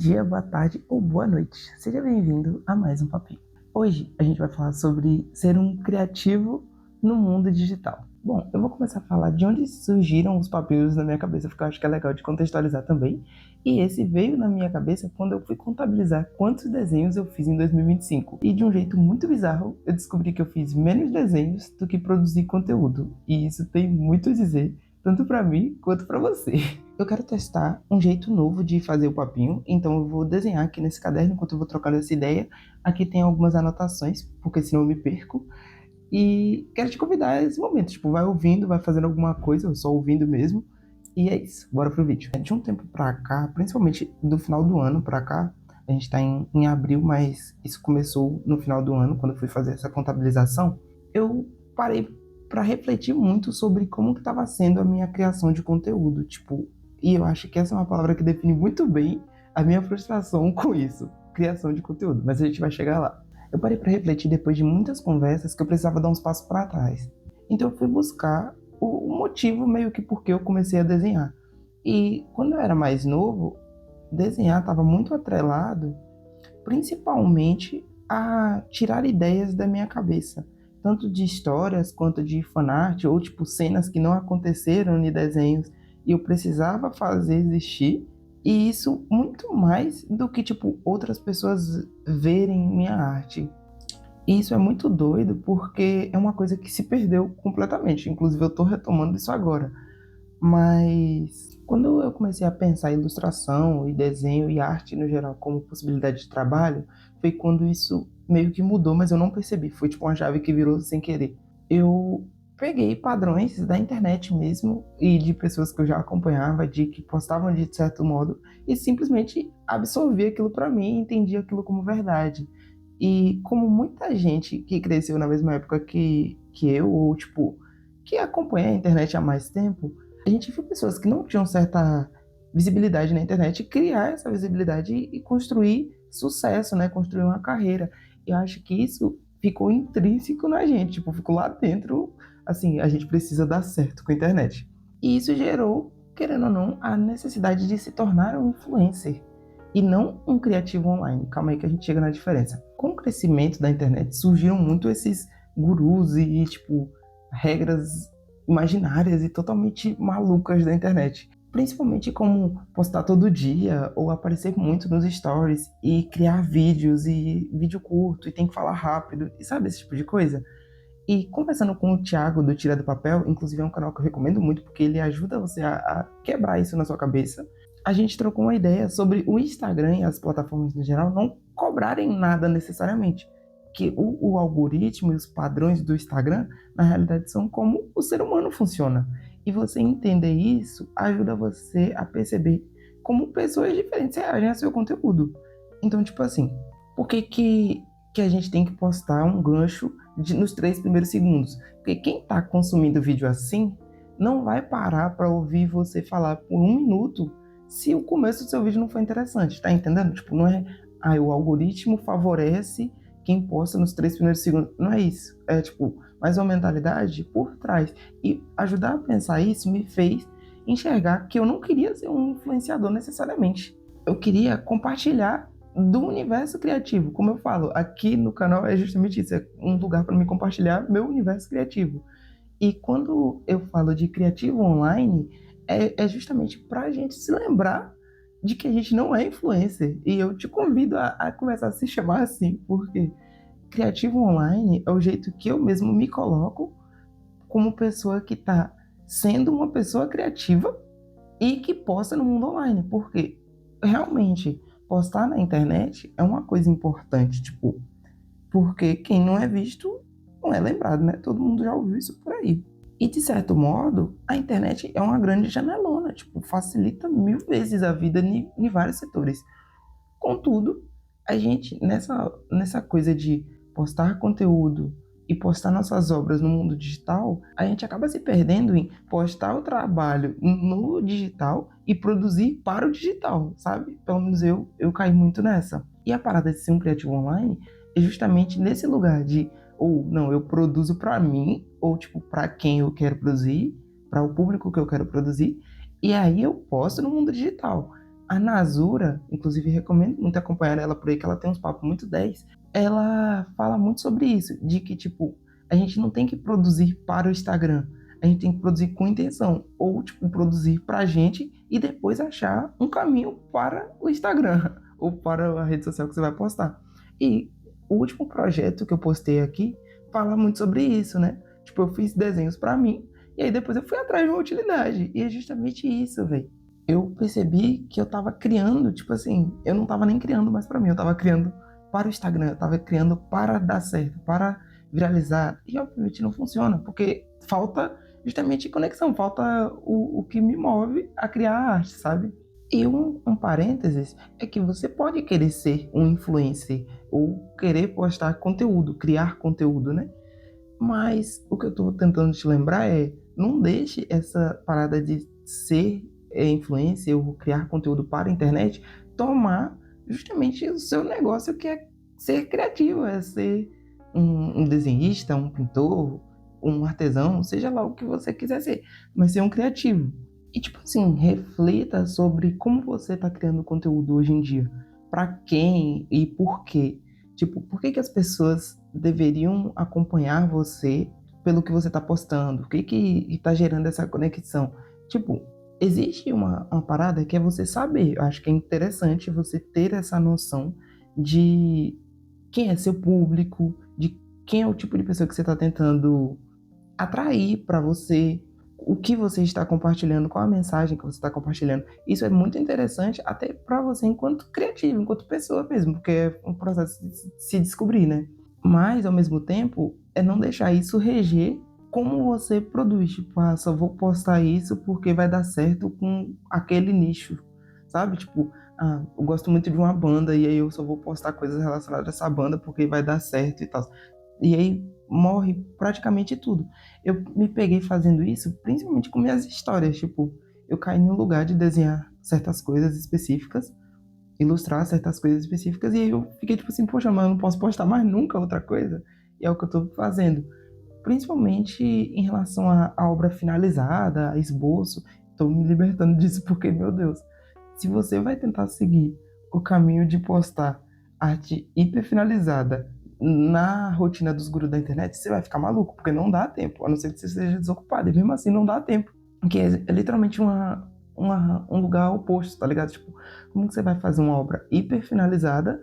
dia, boa tarde ou boa noite. Seja bem-vindo a mais um papinho. Hoje a gente vai falar sobre ser um criativo no mundo digital. Bom, eu vou começar a falar de onde surgiram os papéis na minha cabeça, porque eu acho que é legal de contextualizar também. E esse veio na minha cabeça quando eu fui contabilizar quantos desenhos eu fiz em 2025. E de um jeito muito bizarro, eu descobri que eu fiz menos desenhos do que produzir conteúdo. E isso tem muito a dizer, tanto para mim quanto para você. Eu quero testar um jeito novo de fazer o papinho, então eu vou desenhar aqui nesse caderno enquanto eu vou trocando essa ideia. Aqui tem algumas anotações, porque senão eu me perco. E quero te convidar a esse momento, tipo, vai ouvindo, vai fazendo alguma coisa, ou só ouvindo mesmo. E é isso, bora pro vídeo. De um tempo pra cá, principalmente do final do ano pra cá, a gente tá em abril, mas isso começou no final do ano, quando eu fui fazer essa contabilização, eu parei para refletir muito sobre como que estava sendo a minha criação de conteúdo, tipo, e eu acho que essa é uma palavra que define muito bem a minha frustração com isso, criação de conteúdo, mas a gente vai chegar lá. Eu parei para refletir depois de muitas conversas que eu precisava dar uns passos para trás. Então eu fui buscar o motivo meio que porque eu comecei a desenhar. E quando eu era mais novo, desenhar estava muito atrelado, principalmente a tirar ideias da minha cabeça, tanto de histórias quanto de fanart, ou tipo cenas que não aconteceram em desenhos e eu precisava fazer existir. E isso muito mais do que tipo outras pessoas verem minha arte. E isso é muito doido porque é uma coisa que se perdeu completamente. Inclusive eu estou retomando isso agora. Mas quando eu comecei a pensar em ilustração e desenho e arte no geral como possibilidade de trabalho, foi quando isso meio que mudou, mas eu não percebi. Foi tipo uma chave que virou sem querer. Eu peguei padrões da internet mesmo e de pessoas que eu já acompanhava, de que postavam de certo modo, e simplesmente absorvi aquilo para mim e entendi aquilo como verdade. E como muita gente que cresceu na mesma época que eu, ou tipo, que acompanha a internet há mais tempo, a gente viu pessoas que não tinham certa visibilidade na internet criar essa visibilidade e construir sucesso, né? Construir uma carreira. Eu acho que isso ficou intrínseco na gente, tipo, ficou lá dentro, assim, a gente precisa dar certo com a internet. E isso gerou, querendo ou não, a necessidade de se tornar um influencer e não um criativo online. Calma aí que a gente chega na diferença. Com o crescimento da internet, surgiram muito esses gurus e, tipo, regras imaginárias e totalmente malucas da internet. Principalmente como postar todo dia ou aparecer muito nos stories e criar vídeos e vídeo curto e tem que falar rápido e sabe esse tipo de coisa? E conversando com o Thiago do Tira do Papel, inclusive é um canal que eu recomendo muito porque ele ajuda você a quebrar isso na sua cabeça. A gente trocou uma ideia sobre o Instagram e as plataformas no geral não cobrarem nada necessariamente. Que o algoritmo e os padrões do Instagram, na realidade, são como o ser humano funciona. E você entender isso ajuda você a perceber como pessoas diferentes reagem ao seu conteúdo. Então, tipo assim, por que a gente tem que postar um gancho nos 3 primeiros segundos? Porque quem está consumindo vídeo assim não vai parar para ouvir você falar por 1 minuto se o começo do seu vídeo não for interessante, tá entendendo? Tipo, não é, o algoritmo favorece quem posta nos 3 primeiros segundos. Não é isso. É, tipo, mais uma mentalidade por trás. E ajudar a pensar isso me fez enxergar que eu não queria ser um influenciador necessariamente. Eu queria compartilhar do universo criativo. Como eu falo, aqui no canal é justamente isso. É um lugar para me compartilhar meu universo criativo. E quando eu falo de criativo online, é justamente para a gente se lembrar de que a gente não é influencer. E eu te convido a começar a se chamar assim, porque criativo online é o jeito que eu mesmo me coloco como pessoa que está sendo uma pessoa criativa e que posta no mundo online. Porque realmente postar na internet é uma coisa importante, tipo, porque quem não é visto não é lembrado, né? Todo mundo já ouviu isso por aí. E de certo modo, a internet é uma grande janelona, tipo, facilita 1000 vezes a vida em vários setores. Contudo, a gente, nessa coisa de postar conteúdo e postar nossas obras no mundo digital, a gente acaba se perdendo em postar o trabalho no digital e produzir para o digital, sabe? Pelo menos eu caí muito nessa. E a parada de ser um criativo online é justamente nesse lugar de, ou não, eu produzo para mim, ou tipo, para quem eu quero produzir, para o público que eu quero produzir, e aí eu posto no mundo digital. A Nasura, inclusive recomendo muito acompanhar ela por aí, que ela tem uns papos muito 10. Ela fala muito sobre isso, de que, tipo, a gente não tem que produzir para o Instagram, a gente tem que produzir com intenção, ou, tipo, produzir pra gente e depois achar um caminho para o Instagram, ou para a rede social que você vai postar. E o último projeto que eu postei aqui fala muito sobre isso, né? Tipo, eu fiz desenhos pra mim, e aí depois eu fui atrás de uma utilidade, e é justamente isso, velho. Eu percebi que eu tava criando, tipo assim, eu não tava nem criando mais pra mim, eu tava criando para o Instagram, eu tava criando para dar certo, para viralizar. E obviamente não funciona, porque falta justamente conexão, falta o que me move a criar arte, sabe? E um parênteses é que você pode querer ser um influencer ou querer postar conteúdo, criar conteúdo, né? Mas o que eu tô tentando te lembrar é, não deixe essa parada de ser influencer ou criar conteúdo para a internet tomar justamente o seu negócio, que é ser criativo, é ser um desenhista, um pintor, um artesão, seja lá o que você quiser ser, mas ser um criativo. E tipo assim, reflita sobre como você está criando conteúdo hoje em dia, para quem e por quê. Tipo, por que que as pessoas deveriam acompanhar você pelo que você está postando? O que que está gerando essa conexão? Tipo, existe uma parada que é você saber. Eu acho que é interessante você ter essa noção de quem é seu público, de quem é o tipo de pessoa que você está tentando atrair para você, o que você está compartilhando, qual a mensagem que você está compartilhando. Isso é muito interessante até para você enquanto criativo, enquanto pessoa mesmo, porque é um processo de se descobrir, né? Mas, ao mesmo tempo, é não deixar isso reger como você produz. Tipo, ah, só vou postar isso porque vai dar certo com aquele nicho, sabe? Tipo, ah, eu gosto muito de uma banda e aí eu só vou postar coisas relacionadas a essa banda porque vai dar certo e tal. E aí morre praticamente tudo. Eu me peguei fazendo isso principalmente com minhas histórias. Tipo, eu caí no lugar de desenhar certas coisas específicas, ilustrar certas coisas específicas, e aí eu fiquei tipo assim, poxa, mas eu não posso postar mais nunca outra coisa. E é o que eu tô fazendo. Principalmente em relação à obra finalizada, a esboço. Tô me libertando disso porque, meu Deus, se você vai tentar seguir o caminho de postar arte hiper finalizada na rotina dos gurus da internet, você vai ficar maluco, porque não dá tempo, a não ser que você seja desocupado, e mesmo assim não dá tempo, porque é literalmente um lugar oposto, tá ligado? Tipo, como que você vai fazer uma obra hiper finalizada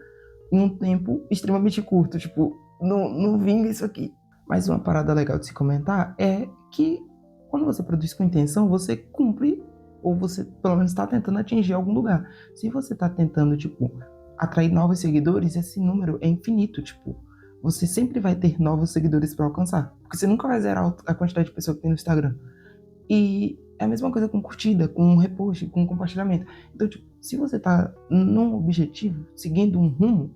em um tempo extremamente curto? Tipo, não vinga isso aqui. Mas uma parada legal de se comentar é que quando você produz com intenção, você cumpre, ou você pelo menos está tentando atingir algum lugar. Se você está tentando, tipo, atrair novos seguidores, esse número é infinito, tipo, você sempre vai ter novos seguidores para alcançar, porque você nunca vai zerar a quantidade de pessoas que tem no Instagram. E é a mesma coisa com curtida, com repost, com compartilhamento. Então, tipo, se você tá num objetivo, seguindo um rumo,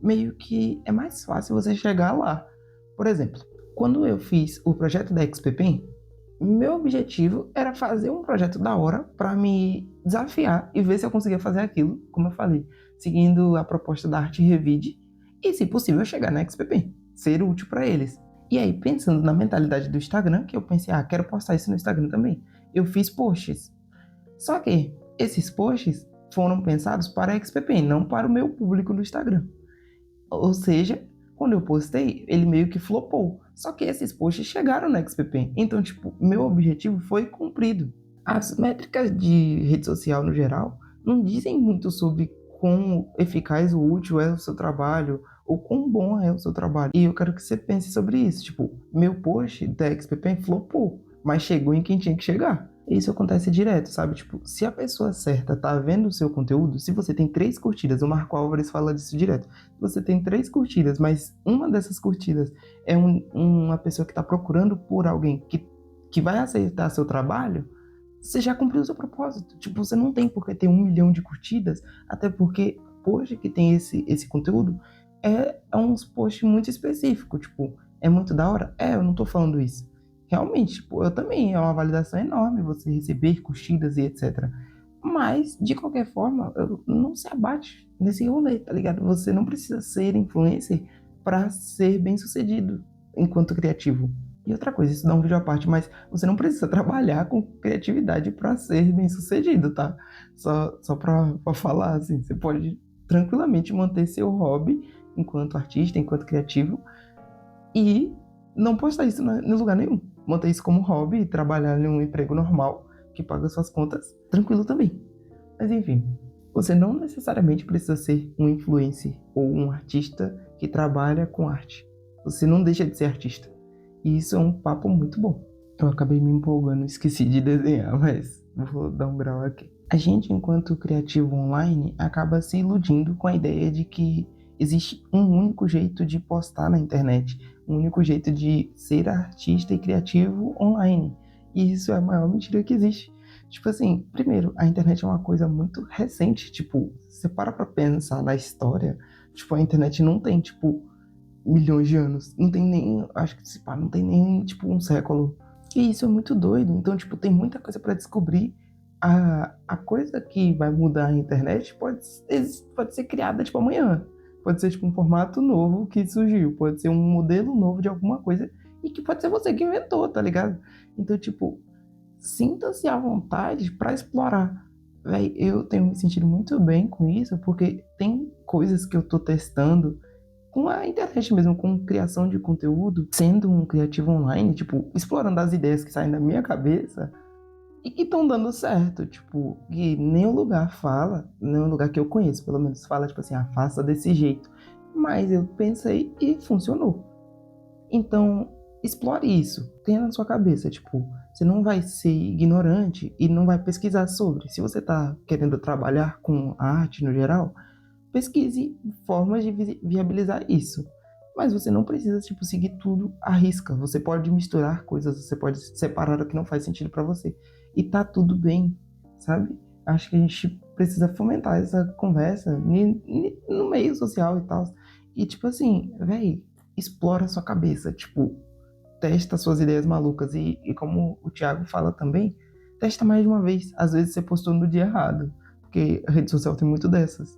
meio que é mais fácil você chegar lá. Por exemplo, quando eu fiz o projeto da XPPen, meu objetivo era fazer um projeto da hora para me desafiar e ver se eu conseguia fazer aquilo, como eu falei, seguindo a proposta da Arte Revide e, se possível, chegar na XPPen, ser útil para eles. E aí, pensando na mentalidade do Instagram, que eu pensei, ah, quero postar isso no Instagram também. Eu fiz posts. Só que esses posts foram pensados para a XPPen, não para o meu público no Instagram. Ou seja, quando eu postei, ele meio que flopou. Só que esses posts chegaram na XPPen. Então, tipo, meu objetivo foi cumprido. As métricas de rede social no geral não dizem muito sobre quão eficaz ou útil é o seu trabalho ou quão bom é o seu trabalho. E eu quero que você pense sobre isso. Tipo, meu post da XPPen flopou, mas chegou em quem tinha que chegar. Isso acontece direto, sabe? Tipo, se a pessoa certa tá vendo o seu conteúdo, se você tem 3 curtidas, o Marco Álvares fala disso direto. Se você tem 3 curtidas, mas uma dessas curtidas é uma pessoa que tá procurando por alguém que vai aceitar seu trabalho, você já cumpriu o seu propósito. Tipo, você não tem por que ter 1 milhão de curtidas, até porque hoje que tem esse conteúdo é uns posts muito específicos. Tipo, é muito da hora? É, eu não tô falando isso. Realmente, tipo, eu também, é uma validação enorme você receber curtidas e etc. Mas, de qualquer forma, não se abate nesse rolê, tá ligado? Você não precisa ser influencer para ser bem sucedido enquanto criativo. E outra coisa, isso dá um vídeo à parte, mas você não precisa trabalhar com criatividade para ser bem sucedido, tá? Só pra falar, assim, você pode tranquilamente manter seu hobby enquanto artista, enquanto criativo, e não postar isso em lugar nenhum. Manter isso como hobby e trabalhar em um emprego normal que paga suas contas, tranquilo também. Mas enfim, você não necessariamente precisa ser um influencer ou um artista que trabalha com arte. Você não deixa de ser artista. E isso é um papo muito bom. Eu acabei me empolgando, esqueci de desenhar, mas vou dar um grau aqui. A gente, enquanto criativo online, acaba se iludindo com a ideia de que existe um único jeito de postar na internet, um único jeito de ser artista e criativo online. E isso é a maior mentira que existe. Tipo assim, primeiro, a internet é uma coisa muito recente. Tipo, você para pra pensar na história, tipo, a internet não tem, tipo, milhões de anos. Não tem nem, acho que se pá, não tem nem, tipo, um século. E isso é muito doido. Então, tipo, tem muita coisa pra descobrir. A coisa que vai mudar a internet pode ser criada, tipo, amanhã. Pode ser, tipo, um formato novo que surgiu. Pode ser um modelo novo de alguma coisa. E que pode ser você que inventou, tá ligado? Então, tipo, sinta-se à vontade pra explorar. Véi, eu tenho me sentido muito bem com isso, porque tem coisas que eu tô testando com a internet mesmo, com criação de conteúdo, sendo um criativo online, tipo, explorando as ideias que saem da minha cabeça e que estão dando certo, tipo, que nenhum lugar fala, nenhum lugar que eu conheço, pelo menos, fala, tipo assim, faça desse jeito. Mas eu pensei e funcionou. Então, explore isso, tenha na sua cabeça, tipo, você não vai ser ignorante e não vai pesquisar sobre. Se você está querendo trabalhar com arte no geral, pesquise formas de viabilizar isso. Mas você não precisa, tipo, seguir tudo à risca. Você pode misturar coisas, você pode separar o que não faz sentido para você. E tá tudo bem, sabe? Acho que a gente precisa fomentar essa conversa no meio social e tal. E, tipo assim, véi, explora a sua cabeça. Tipo, testa suas ideias malucas. E como o Thiago fala também, testa mais de uma vez. Às vezes você postou no dia errado. Porque a rede social tem muito dessas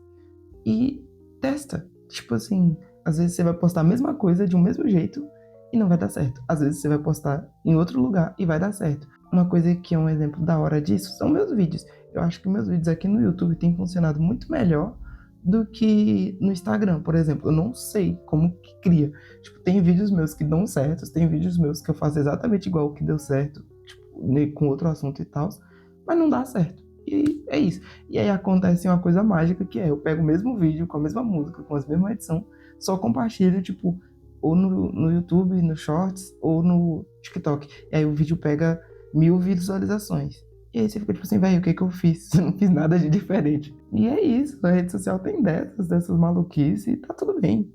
e testa. Tipo assim, às vezes você vai postar a mesma coisa de um mesmo jeito e não vai dar certo. Às vezes você vai postar em outro lugar e vai dar certo. Uma coisa que é um exemplo da hora disso são meus vídeos. Eu acho que meus vídeos aqui no YouTube têm funcionado muito melhor do que no Instagram, por exemplo. Eu não sei como que cria. Tipo, tem vídeos meus que dão certo, tem vídeos meus que eu faço exatamente igual o que deu certo, tipo, com outro assunto e tal, mas não dá certo. E é isso. E aí acontece uma coisa mágica que é, eu pego o mesmo vídeo, com a mesma música, com a mesma edição, só compartilho, tipo, ou no YouTube, no Shorts, ou no TikTok. E aí o vídeo pega 1.000 visualizações. E aí você fica tipo assim, velho, o que que eu fiz? Eu não fiz nada de diferente. E é isso, a rede social tem dessas maluquices e tá tudo bem.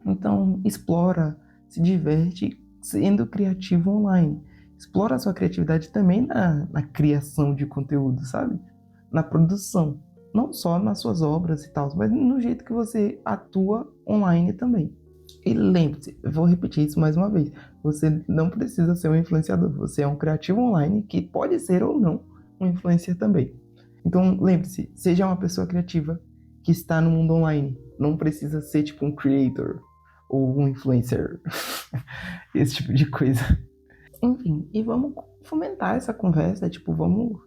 Então, explora, se diverte sendo criativo online. Explora a sua criatividade também na criação de conteúdo, sabe? Na produção. Não só nas suas obras e tal, mas no jeito que você atua online também. E lembre-se, eu vou repetir isso mais uma vez: você não precisa ser um influenciador, você é um criativo online que pode ser ou não um influencer também. Então lembre-se, seja uma pessoa criativa que está no mundo online. Não precisa ser tipo um creator ou um influencer, esse tipo de coisa. Enfim, e vamos fomentar essa conversa, tipo, vamos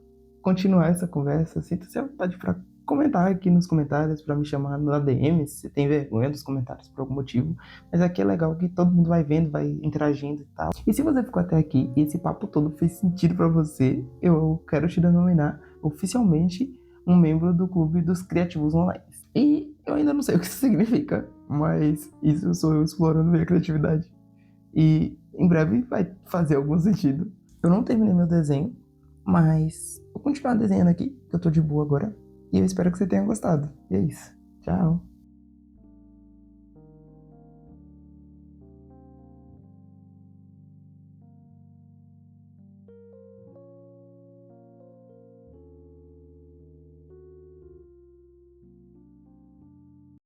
continuar essa conversa. Sinta-se à vontade para comentar aqui nos comentários, para me chamar na DM, se você tem vergonha dos comentários por algum motivo. Mas aqui é legal que todo mundo vai vendo, vai interagindo e tal. E se você ficou até aqui e esse papo todo fez sentido para você, eu quero te denominar oficialmente um membro do Clube dos Criativos Online. E eu ainda não sei o que isso significa, mas isso sou eu explorando minha criatividade. E em breve vai fazer algum sentido. Eu não terminei meu desenho, mas vou continuar desenhando aqui, que eu tô de boa agora. E eu espero que você tenha gostado. E é isso. Tchau.